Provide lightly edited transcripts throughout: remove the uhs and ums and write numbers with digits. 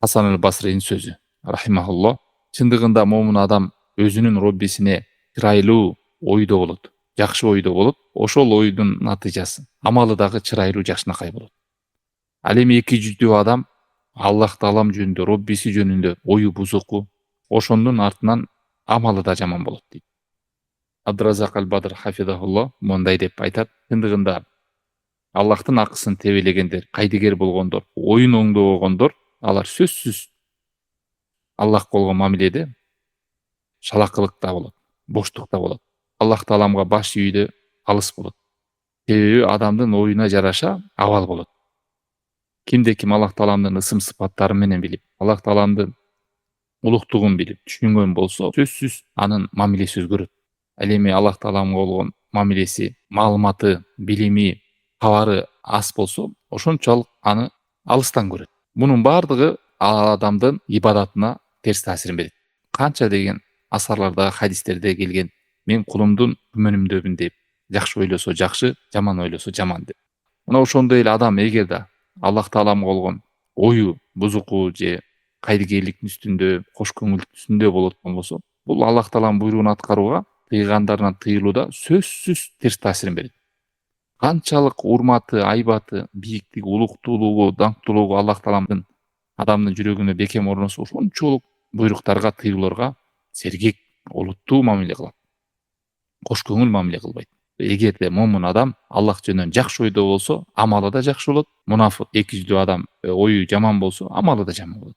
Hasan el-Basри'nin sözü rahimahullah. Чындыгында момун адам өзүнүн Роббисине чырайлуу ойдо болот, жакшы ойдо болот, ошол ойдун натыйжасы амалы дагы чырайлуу жакшынакай болот. Ал эми эки жүздүү адам Аллах таалам жөнүндө, Роббиси жөнүндө ою бузуку, ошондун артынан амалы да жаман болот дейт. Абдуразак аль-Бадр хафизахуллах мондай деп айтат: чындыгында Аллахтын акысын тебелегендер, кайдыгер болгондор, оюн оңдогондор, алар сөзсүз Аллахка болгон мамиледе шалакылыкта болот, боштукта болот. Аллах тааламга баш ийүүдө алыс болот. Себеби адамдын оюна жараша абал болот. Кимде ким Аллах тааламдын ысым сыпаттары менен билип, Аллах тааламдын улуктугун билип, түшүнгөн болсо, сөзсүз анын мамилеси өзгөрөт. Ал эми Аллах тааламга болгон мамилеси, маалыматы, билими, кабары аз болсо, ошончолук аны алыстан көрөт. Мунун баардыгы адамдын ибадатына терс таасирин берет. Канча деген асарларда, хадистерде келген: мен кулумдун күмөнүмдөмүн деп, жакшы ойлосо жакшы, жаман ойлосо жаман деп. Мына ошондой эле адам эгерде Аллах тааламга болгон ою бузуку же кайдыгерликтин үстүндө, кош көңүлдүк үстүндө болоткон болсо, бул Аллах тааламдын буйругун аткарууга, тыйгандарынан тыйылууда сөзсүз терс таасирин берет. Канчалык урматы, айбаты, бийиктиги, улуктуулугу, даңктуулугу Аллах тааламдын адамдын жүрөгүнө бекем орносо, ошончолук буйруктарга, тыйылууларга сергек, олуттуу мамиле кылат. Кош көңүл мамиле кылбайт. Эгерде момун адам Аллах жөнүндө жакшы ойдо болсо, амалы да жакшы болот. Мунафык эки жүздүү адам ою жаман болсо, амалы да жаман болот.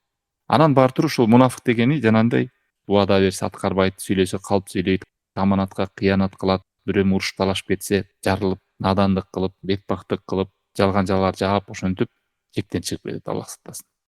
Анан бар туруп ушул мунафык дегени жанагындай убада берсе аткарбайт, сүйлөсө калп сүйлөйт, аманатка кыянат кылат, бирөө уруш талашып кетсе жарылып, надандык кылып, бетбактык кылып, жалган жалалар жаап, ошентип жектен чыгып кетет, Аллах сактасын.